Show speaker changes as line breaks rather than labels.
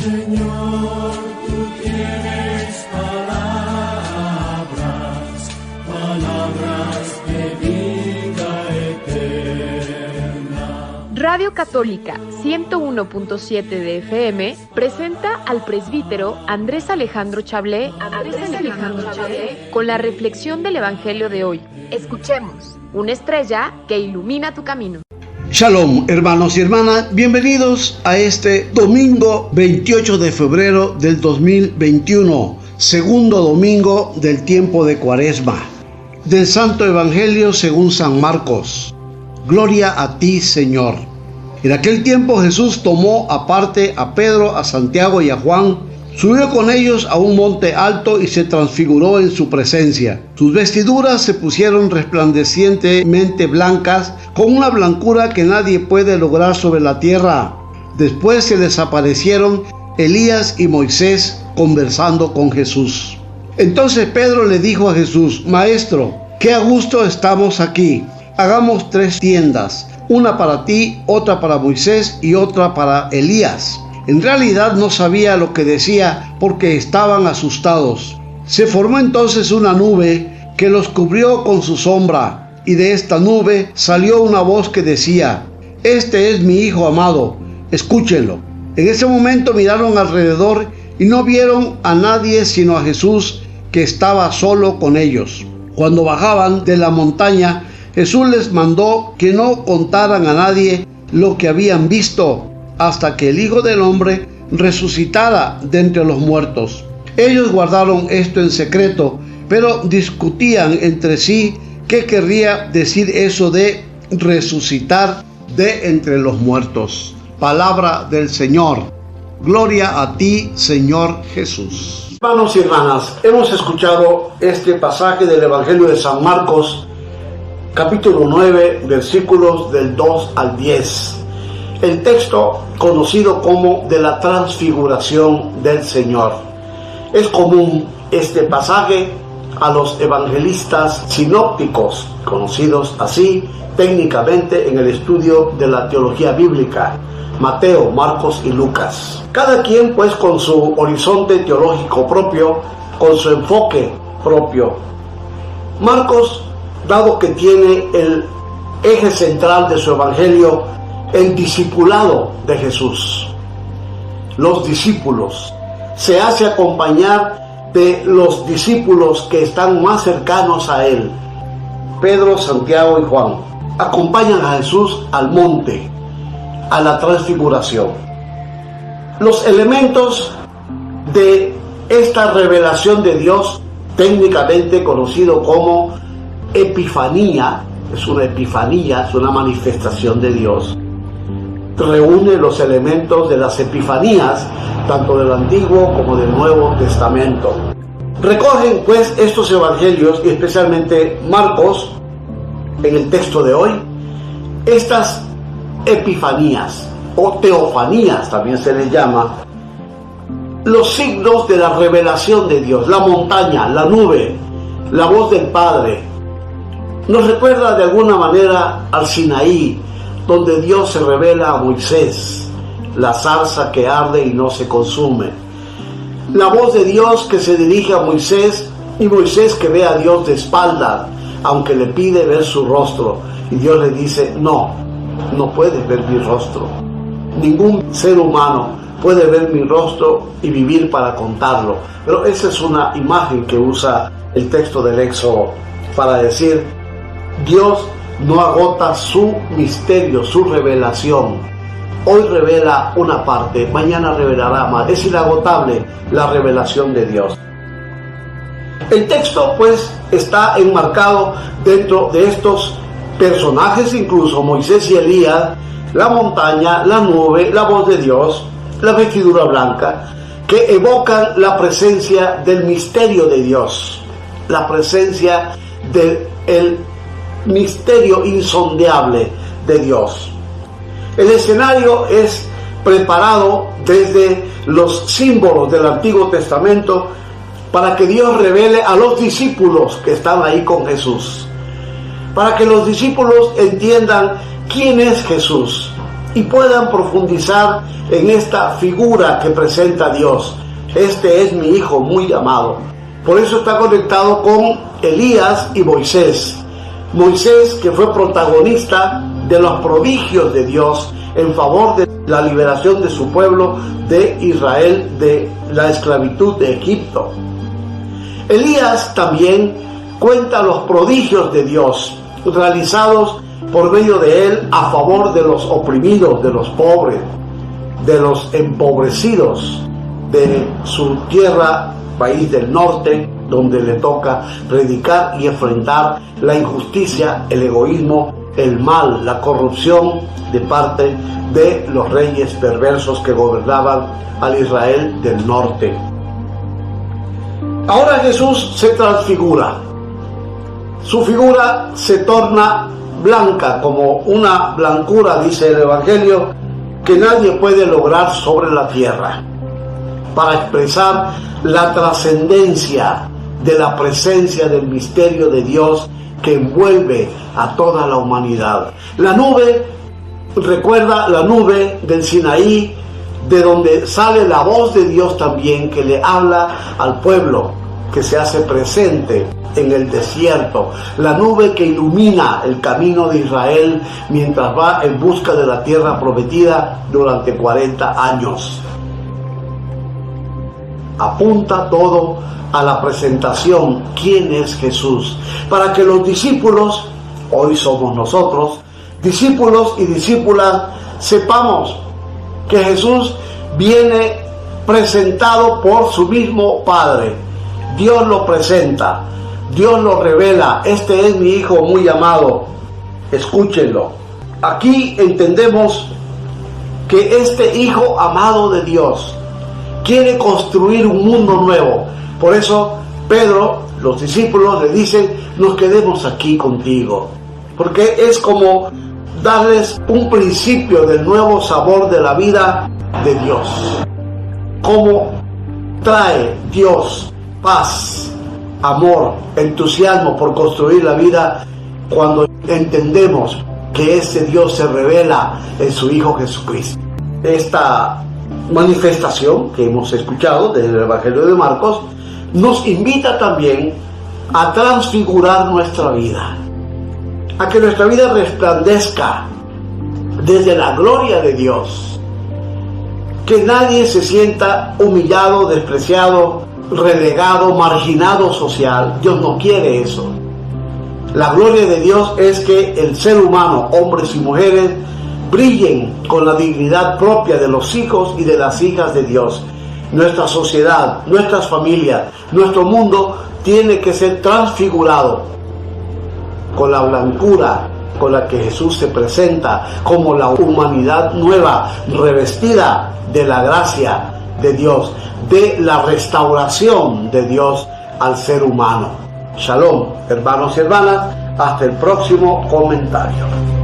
Señor, tú tienes palabras de vida eterna.
Radio Católica 101.7 de FM presenta al presbítero Andrés Alejandro Chablé con la reflexión del Evangelio de hoy. Escuchemos, una estrella que ilumina tu camino.
Shalom, hermanos y hermanas, bienvenidos a este domingo 28 de febrero del 2021, segundo domingo del tiempo de Cuaresma, del Santo Evangelio según San Marcos. Gloria a ti, Señor. En aquel tiempo Jesús tomó aparte a Pedro, a Santiago y a Juan, subió con ellos a un monte alto y se transfiguró en su presencia. Sus vestiduras se pusieron resplandecientemente blancas, con una blancura que nadie puede lograr sobre la tierra. Después se les aparecieron Elías y Moisés conversando con Jesús. Entonces Pedro le dijo a Jesús: Maestro, qué a gusto estamos aquí. Hagamos 3 tiendas, una para ti, otra para Moisés y otra para Elías. En realidad no sabía lo que decía porque estaban asustados. Se formó entonces una nube que los cubrió con su sombra, y de esta nube salió una voz que decía: Este es mi Hijo amado, escúchenlo. En ese momento miraron alrededor y no vieron a nadie sino a Jesús, que estaba solo con ellos. Cuando bajaban de la montaña, Jesús les mandó que no contaran a nadie lo que habían visto, hasta que el Hijo del Hombre resucitara de entre los muertos. Ellos guardaron esto en secreto, pero discutían entre sí qué querría decir eso de resucitar de entre los muertos. Palabra del Señor. Gloria a ti, Señor Jesús. Hermanos y hermanas, hemos escuchado este pasaje del Evangelio de San Marcos, capítulo 9, versículos del 2 al 10. El texto conocido como de la transfiguración del Señor. Es común este pasaje a los evangelistas sinópticos, conocidos así técnicamente en el estudio de la teología bíblica: Mateo, Marcos y Lucas. Cada quien pues con su horizonte teológico propio, con su enfoque propio. Marcos, dado que tiene el eje central de su evangelio el discipulado de Jesús, los discípulos, se hace acompañar de los discípulos que están más cercanos a él, Pedro, Santiago y Juan. Acompañan a Jesús al monte, a la transfiguración. Los elementos de esta revelación de Dios, técnicamente conocido como epifanía, es una epifanía, es una manifestación de Dios. Reúne los elementos de las epifanías, tanto del Antiguo como del Nuevo Testamento. Recogen pues estos evangelios, y especialmente Marcos, en el texto de hoy, estas epifanías, o teofanías también se les llama, los signos de la revelación de Dios, la montaña, la nube, la voz del Padre. Nos recuerda de alguna manera al Sinaí, donde Dios se revela a Moisés, la zarza que arde y no se consume. La voz de Dios que se dirige a Moisés, y Moisés que ve a Dios de espalda, aunque le pide ver su rostro, y Dios le dice: no puedes ver mi rostro. Ningún ser humano puede ver mi rostro y vivir para contarlo. Pero esa es una imagen que usa el texto del Éxodo para decir: Dios no agota su misterio, su revelación. Hoy revela una parte, mañana revelará más. Es inagotable la revelación de Dios. El texto pues está enmarcado dentro de estos personajes, incluso Moisés y Elías, la montaña, la nube, la voz de Dios, la vestidura blanca, que evocan la presencia del misterio de Dios, la presencia del misterio insondeable de Dios. El escenario es preparado desde los símbolos del Antiguo Testamento para que Dios revele a los discípulos que están ahí con Jesús, para que los discípulos entiendan quién es Jesús, y puedan profundizar en esta figura que presenta Dios. Este es mi hijo muy amado. Por eso está conectado con Elías y Moisés. Moisés, que fue protagonista de los prodigios de Dios en favor de la liberación de su pueblo de Israel de la esclavitud de Egipto. Elías también cuenta los prodigios de Dios realizados por medio de él a favor de los oprimidos, de los pobres, de los empobrecidos de su tierra, país del norte, donde le toca predicar y enfrentar la injusticia, el egoísmo, el mal, la corrupción de parte de los reyes perversos que gobernaban al Israel del norte. Ahora Jesús se transfigura. Su figura se torna blanca, como una blancura, dice el Evangelio, que nadie puede lograr sobre la tierra, para expresar la trascendencia de la presencia del misterio de Dios que envuelve a toda la humanidad. La nube, recuerda la nube del Sinaí, de donde sale la voz de Dios también, que le habla al pueblo, que se hace presente en el desierto. La nube que ilumina el camino de Israel mientras va en busca de la tierra prometida durante 40 años. Apunta todo a la presentación, ¿quién es Jesús? Para que los discípulos, hoy somos nosotros, discípulos y discípulas, sepamos que Jesús viene presentado por su mismo Padre. Dios lo presenta, Dios lo revela. Este es mi hijo muy amado, escúchenlo. Aquí entendemos que este hijo amado de Dios quiere construir un mundo nuevo. Por eso Pedro, los discípulos le dicen, nos quedemos aquí contigo, porque es como darles un principio del nuevo sabor de la vida de Dios. Cómo trae Dios paz, amor, entusiasmo por construir la vida cuando entendemos que ese Dios se revela en su Hijo Jesucristo. Esta manifestación que hemos escuchado del Evangelio de Marcos nos invita también a transfigurar nuestra vida, a que nuestra vida resplandezca desde la gloria de Dios, que nadie se sienta humillado, despreciado, relegado, marginado social. Dios no quiere eso. La gloria de Dios es que el ser humano, hombres y mujeres, brillen con la dignidad propia de los hijos y de las hijas de Dios. Nuestra sociedad, nuestras familias, nuestro mundo tiene que ser transfigurado con la blancura con la que Jesús se presenta, como la humanidad nueva, revestida de la gracia de Dios, de la restauración de Dios al ser humano. Shalom, hermanos y hermanas, hasta el próximo comentario.